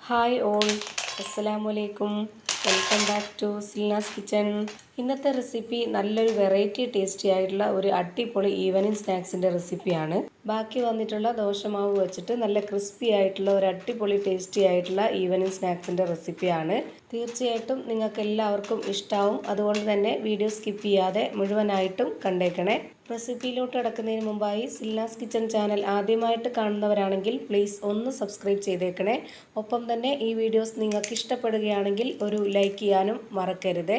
Hi all, അസ്സലാമു അലൈക്കും. Welcome back to Silna's kitchen. ഇന്നത്തെ റെസിപ്പി നല്ലൊരു വെറൈറ്റി ടേസ്റ്റി ആയിട്ടുള്ള ഒരു അടിപൊളി ഈവനിങ് സ്നാക്സിൻ്റെ റെസിപ്പിയാണ്. ബാക്കി വന്നിട്ടുള്ള ദോശമാവ് വെച്ചിട്ട് നല്ല ക്രിസ്പി ആയിട്ടുള്ള ഒരു അടിപൊളി ടേസ്റ്റി ആയിട്ടുള്ള ഈവനിങ് സ്നാക്സിൻ്റെ റെസിപ്പിയാണ്. തീർച്ചയായിട്ടും നിങ്ങൾക്ക് എല്ലാവർക്കും ഇഷ്ടാവും. അതുകൊണ്ട് തന്നെ വീഡിയോ സ്കിപ്പ് ചെയ്യാതെ മുഴുവനായിട്ടും കണ്ടേക്കണേ. റെസിപ്പിയിലോട്ട് കിടക്കുന്നതിന് മുമ്പായി സിൽനാസ് കിച്ചൺ ചാനൽ ആദ്യമായിട്ട് കാണുന്നവരാണെങ്കിൽ പ്ലീസ് ഒന്ന് സബ്സ്ക്രൈബ് ചെയ്തേക്കണേ. ഒപ്പം തന്നെ ഈ വീഡിയോസ് നിങ്ങൾക്ക് ഇഷ്ടപ്പെടുകയാണെങ്കിൽ ഒരു ലൈക്ക് ചെയ്യാനും മറക്കരുത്.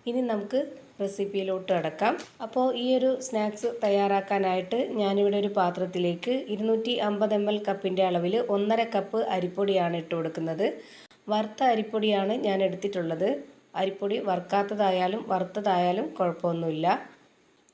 ഇനി നമുക്ക് റെസിപ്പിയിലോട്ട് കിടക്കാം. അപ്പോൾ ഈ ഒരു സ്നാക്സ് തയ്യാറാക്കാനായിട്ട് ഞാനിവിടെ ഒരു പാത്രത്തിലേക്ക് 250 ml കപ്പിൻ്റെ അളവിൽ 1.5 കപ്പ് അരിപ്പൊടിയാണ് ഇട്ട് കൊടുക്കുന്നത്. വറുത്ത അരിപ്പൊടിയാണ് ഞാൻ എടുത്തിട്ടുള്ളത്. അരിപ്പൊടി വറുക്കാത്തതായാലും വറുത്തതായാലും കുഴപ്പമൊന്നുമില്ല.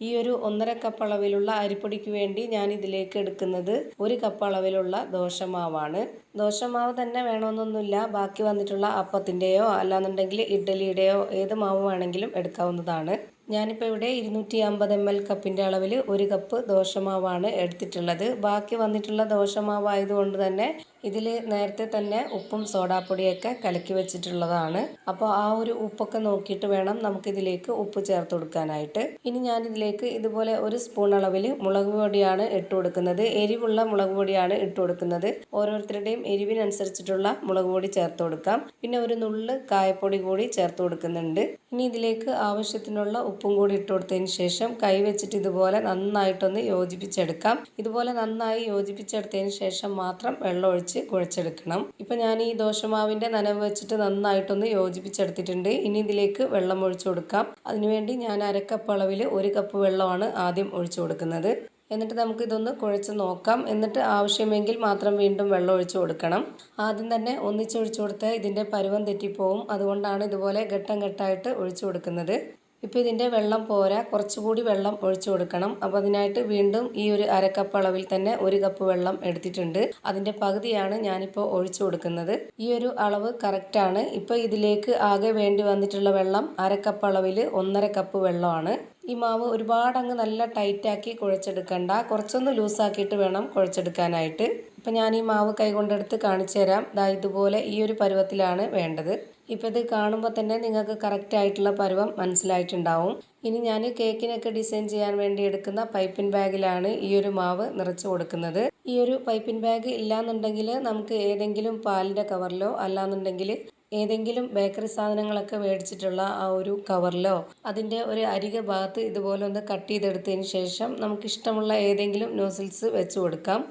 ഈ ഒരു 1.5 കപ്പ് അളവിലുള്ള അരിപ്പൊടിക്ക് വേണ്ടി ഞാൻ ഇതിലേക്ക് എടുക്കുന്നത് 1 കപ്പ് അളവിലുള്ള ദോശമാവാണ്. ദോശമാവ് തന്നെ വേണമെന്നൊന്നുമില്ല. ബാക്കി വന്നിട്ടുള്ള അപ്പത്തിൻ്റെയോ അല്ലാന്നുണ്ടെങ്കിൽ ഇഡ്ഡലിയുടെയോ ഏത് മാവ് വേണമെങ്കിലും എടുക്കാവുന്നതാണ്. ഞാനിപ്പോൾ ഇവിടെ 250 ml കപ്പിൻ്റെ അളവിൽ 1 കപ്പ് ദോശമാവാണ് എടുത്തിട്ടുള്ളത്. ബാക്കി വന്നിട്ടുള്ള ദോശമാവ് ആയതുകൊണ്ട് തന്നെ ഇതിൽ നേരത്തെ തന്നെ ഉപ്പും സോഡാപ്പൊടിയൊക്കെ കലക്കി വെച്ചിട്ടുള്ളതാണ്. അപ്പോൾ ആ ഒരു ഉപ്പൊക്കെ നോക്കിയിട്ട് വേണം നമുക്കിതിലേക്ക് ഉപ്പ് ചേർത്ത് കൊടുക്കാനായിട്ട്. ഇനി ഞാനിതിലേക്ക് ഇതുപോലെ 1 സ്പൂൺ അളവിൽ മുളക് പൊടിയാണ് ഇട്ട് കൊടുക്കുന്നത്. എരിവുള്ള മുളക് പൊടിയാണ് ഇട്ട് കൊടുക്കുന്നത്. ഓരോരുത്തരുടെയും എരിവിനനുസരിച്ചിട്ടുള്ള മുളക് പൊടി ചേർത്ത് കൊടുക്കാം. പിന്നെ ഒരു നുള്ള് കായപ്പൊടി കൂടി ചേർത്ത് കൊടുക്കുന്നുണ്ട്. ഇനി ഇതിലേക്ക് ആവശ്യത്തിനുള്ള ഉപ്പും കൂടി ഇട്ട് കൊടുത്തതിന് ശേഷം കൈ വെച്ചിട്ട് ഇതുപോലെ നന്നായിട്ടൊന്ന് യോജിപ്പിച്ചെടുക്കാം. ഇതുപോലെ നന്നായി യോജിപ്പിച്ചെടുത്തതിന് ശേഷം മാത്രം വെള്ളം ഒഴിച്ച് കുഴച്ചെടുക്കണം. ഇപ്പം ഞാൻ ഈ ദോശമാവിൻ്റെ നനവ് വെച്ചിട്ട് നന്നായിട്ടൊന്ന് യോജിപ്പിച്ചെടുത്തിട്ടുണ്ട്. ഇനി ഇതിലേക്ക് വെള്ളം ഒഴിച്ചു കൊടുക്കാം. അതിനുവേണ്ടി ഞാൻ 1/2 കപ്പ് അളവിൽ 1 കപ്പ് വെള്ളമാണ് ആദ്യം ഒഴിച്ചു കൊടുക്കുന്നത്. എന്നിട്ട് നമുക്ക് ഇതൊന്ന് കുഴച്ച് നോക്കാം. എന്നിട്ട് ആവശ്യമെങ്കിൽ മാത്രം വീണ്ടും വെള്ളം ഒഴിച്ചു കൊടുക്കണം. ആദ്യം തന്നെ ഒന്നിച്ചൊഴിച്ചു കൊടുത്താൽ ഇതിൻ്റെ പരുവം തെറ്റിപ്പോവും. അതുകൊണ്ടാണ് ഇതുപോലെ ഘട്ടം ഘട്ടമായിട്ട് ഒഴിച്ചു കൊടുക്കുന്നത്. ഇപ്പോൾ ഇതിൻ്റെ വെള്ളം പോരാ, കുറച്ചുകൂടി വെള്ളം ഒഴിച്ചു കൊടുക്കണം. അപ്പോൾ അതിനായിട്ട് വീണ്ടും ഈ ഒരു 1/2 കപ്പ് അളവിൽ തന്നെ 1 കപ്പ് വെള്ളം എടുത്തിട്ടുണ്ട്. അതിൻ്റെ പകുതിയാണ് ഞാനിപ്പോൾ ഒഴിച്ചു കൊടുക്കുന്നത്. ഈ ഒരു അളവ് കറക്റ്റാണ്. ഇപ്പോൾ ഇതിലേക്ക് ആകെ വേണ്ടി വന്നിട്ടുള്ള വെള്ളം 1/2 കപ്പ് അളവിൽ 1.5 കപ്പ് വെള്ളമാണ്. ഈ മാവ് ഒരുപാട് അങ്ങ് നല്ല ടൈറ്റാക്കി കുഴച്ചെടുക്കണ്ട, കുറച്ചൊന്ന് ലൂസാക്കിയിട്ട് വേണം കുഴച്ചെടുക്കാനായിട്ട്. ഇപ്പം ഞാൻ ഈ മാവ് കൈകൊണ്ടെടുത്ത് കാണിച്ചു തരാം. ദാ ഇതുപോലെ ഈ ഒരു പരുവത്തിലാണ് വേണ്ടത്. ഇപ്പം ഇത് കാണുമ്പോൾ തന്നെ നിങ്ങൾക്ക് കറക്റ്റ് ആയിട്ടുള്ള പരുവം മനസ്സിലായിട്ടുണ്ടാവും. ഇനി ഞാൻ കേക്കിനൊക്കെ ഡിസൈൻ ചെയ്യാൻ വേണ്ടി എടുക്കുന്ന പൈപ്പിംഗ് ബാഗിലാണ് ഈ ഒരു മാവ് നിറച്ച് കൊടുക്കുന്നത്. ഈ ഒരു പൈപ്പിംഗ് ബാഗ് ഇല്ലാന്നുണ്ടെങ്കിൽ നമുക്ക് ഏതെങ്കിലും പാലിൻ്റെ കവറിലോ അല്ലാന്നുണ്ടെങ്കിൽ ഏതെങ്കിലും ബേക്കറി സാധനങ്ങളൊക്കെ മേടിച്ചിട്ടുള്ള ആ ഒരു കവറിലോ അതിൻ്റെ ഒരു അരിക ഭാഗത്ത് ഇതുപോലെ ഒന്ന് കട്ട് ചെയ്തെടുത്തതിന് ശേഷം നമുക്കിഷ്ടമുള്ള ഏതെങ്കിലും നോസിൽസ് വെച്ച് കൊടുക്കാം.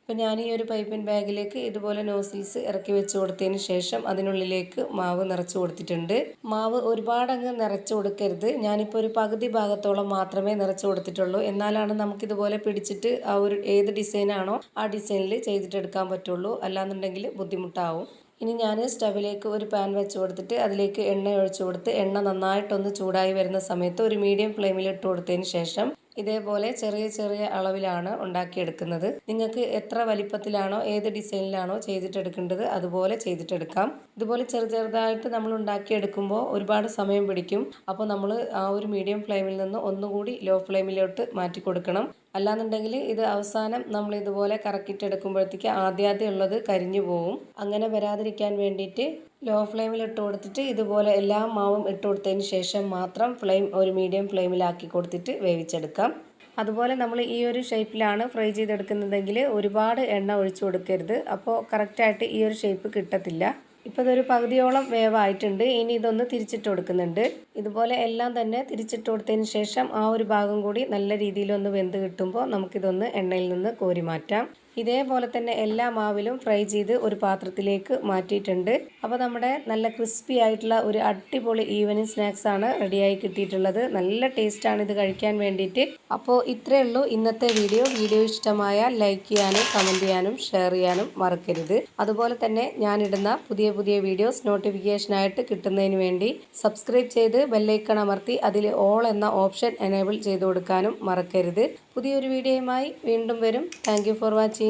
ഇപ്പം ഞാൻ ഈ ഒരു പൈപ്പിംഗ് ബാഗിലേക്ക് ഇതുപോലെ നോസിൽസ് ഇറക്കി വെച്ച് കൊടുത്തതിന് ശേഷം അതിനുള്ളിലേക്ക് മാവ് നിറച്ച് കൊടുത്തിട്ടുണ്ട്. മാവ് ഒരുപാട് അങ്ങ് നിറച്ച് കൊടുക്കരുത്. ഞാനിപ്പോൾ ഒരു പകുതി ഭാഗത്തോളം മാത്രമേ നിറച്ച് കൊടുത്തിട്ടുള്ളൂ. എന്നാലാണ് നമുക്കിതുപോലെ പിടിച്ചിട്ട് ആ ഒരു ഏത് ഡിസൈനാണോ ആ ഡിസൈനിൽ ചെയ്തിട്ടെടുക്കാൻ പറ്റുള്ളൂ. അല്ലാന്നുണ്ടെങ്കിൽ ബുദ്ധിമുട്ടാവും. ഇനി ഞാൻ സ്റ്റവിലേക്ക് ഒരു പാൻ വെച്ച് കൊടുത്തിട്ട് അതിലേക്ക് എണ്ണ ഒഴിച്ചു കൊടുത്ത് എണ്ണ നന്നായിട്ടൊന്ന് ചൂടായി വരുന്ന സമയത്ത് ഒരു മീഡിയം ഫ്ലെയിമിൽ ഇട്ട് കൊടുത്തതിന് ശേഷം ഇതേപോലെ ചെറിയ ചെറിയ അളവിലാണ് ഉണ്ടാക്കിയെടുക്കുന്നത്. നിങ്ങൾക്ക് എത്ര വലിപ്പത്തിലാണോ ഏത് ഡിസൈനിലാണോ ചെയ്തിട്ടെടുക്കേണ്ടത് അതുപോലെ ചെയ്തിട്ടെടുക്കാം. ഇതുപോലെ ചെറുതായിട്ട് നമ്മൾ ഉണ്ടാക്കിയെടുക്കുമ്പോൾ ഒരുപാട് സമയം പിടിക്കും. അപ്പോൾ നമ്മൾ ആ ഒരു മീഡിയം ഫ്ലെയിമിൽ നിന്ന് ഒന്നുകൂടി ലോ ഫ്ലെയിമിലോട്ട് മാറ്റി കൊടുക്കണം. അല്ലാന്നുണ്ടെങ്കിൽ ഇത് അവസാനം നമ്മൾ ഇതുപോലെ കറക്കിയിട്ടെടുക്കുമ്പോഴത്തേക്ക് ആദ്യം ഉള്ളത് കരിഞ്ഞു പോവും. അങ്ങനെ വരാതിരിക്കാൻ വേണ്ടിയിട്ട് ലോ ഫ്ലെയിമിൽ ഇട്ട് കൊടുത്തിട്ട് ഇതുപോലെ എല്ലാ മാവും ഇട്ട് കൊടുത്തതിന് ശേഷം മാത്രം ഫ്ലെയിം ഒരു മീഡിയം ഫ്ലെയിമിലാക്കി കൊടുത്തിട്ട് വേവിച്ചെടുക്കാം. അതുപോലെ നമ്മൾ ഈ ഒരു ഷേപ്പിലാണ് ഫ്രൈ ചെയ്തെടുക്കുന്നതെങ്കിൽ ഒരുപാട് എണ്ണ ഒഴിച്ചു കൊടുക്കരുത്. അപ്പോൾ കറക്റ്റായിട്ട് ഈ ഒരു ഷേപ്പ് കിട്ടത്തില്ല. ഇപ്പോൾ ഇതൊരു പകുതിയോളം വേവായിട്ടുണ്ട്. ഇനി ഇതൊന്ന് തിരിച്ചിട്ട് കൊടുക്കുന്നുണ്ട്. ഇതുപോലെ എല്ലാം തന്നെ തിരിച്ചിട്ട് കൊടുത്തതിന് ശേഷം ആ ഒരു ഭാഗം കൂടി നല്ല രീതിയിലൊന്ന് വെന്ത് കിട്ടുമ്പോൾ നമുക്കിതൊന്ന് എണ്ണയിൽ നിന്ന് കോരി മാറ്റാം. ഇതേപോലെ തന്നെ എല്ലാ മാവിലും ഫ്രൈ ചെയ്ത് ഒരു പാത്രത്തിലേക്ക് മാറ്റിയിട്ടുണ്ട്. അപ്പോൾ നമ്മുടെ നല്ല ക്രിസ്പി ആയിട്ടുള്ള ഒരു അടിപൊളി ഈവനിങ് സ്നാക്സ് ആണ് റെഡിയായി കിട്ടിയിട്ടുള്ളത്. നല്ല ടേസ്റ്റാണ് ഇത് കഴിക്കാൻ വേണ്ടിയിട്ട്. അപ്പോൾ ഇത്രയേ ഉള്ളൂ ഇന്നത്തെ വീഡിയോ. വീഡിയോ ഇഷ്ടമായാൽ ലൈക്ക് ചെയ്യാനും കമൻറ്റ് ചെയ്യാനും ഷെയർ ചെയ്യാനും മറക്കരുത്. അതുപോലെ തന്നെ ഞാനിടുന്ന പുതിയ വീഡിയോസ് നോട്ടിഫിക്കേഷനായിട്ട് കിട്ടുന്നതിന് വേണ്ടി സബ്സ്ക്രൈബ് ചെയ്ത് ബെല്ലൈക്കൺ അമർത്തി അതിൽ ഓൾ എന്ന ഓപ്ഷൻ എനേബിൾ ചെയ്ത് കൊടുക്കാനും മറക്കരുത്. പുതിയൊരു വീഡിയോയുമായി വീണ്ടും വരും. Thank you for watching.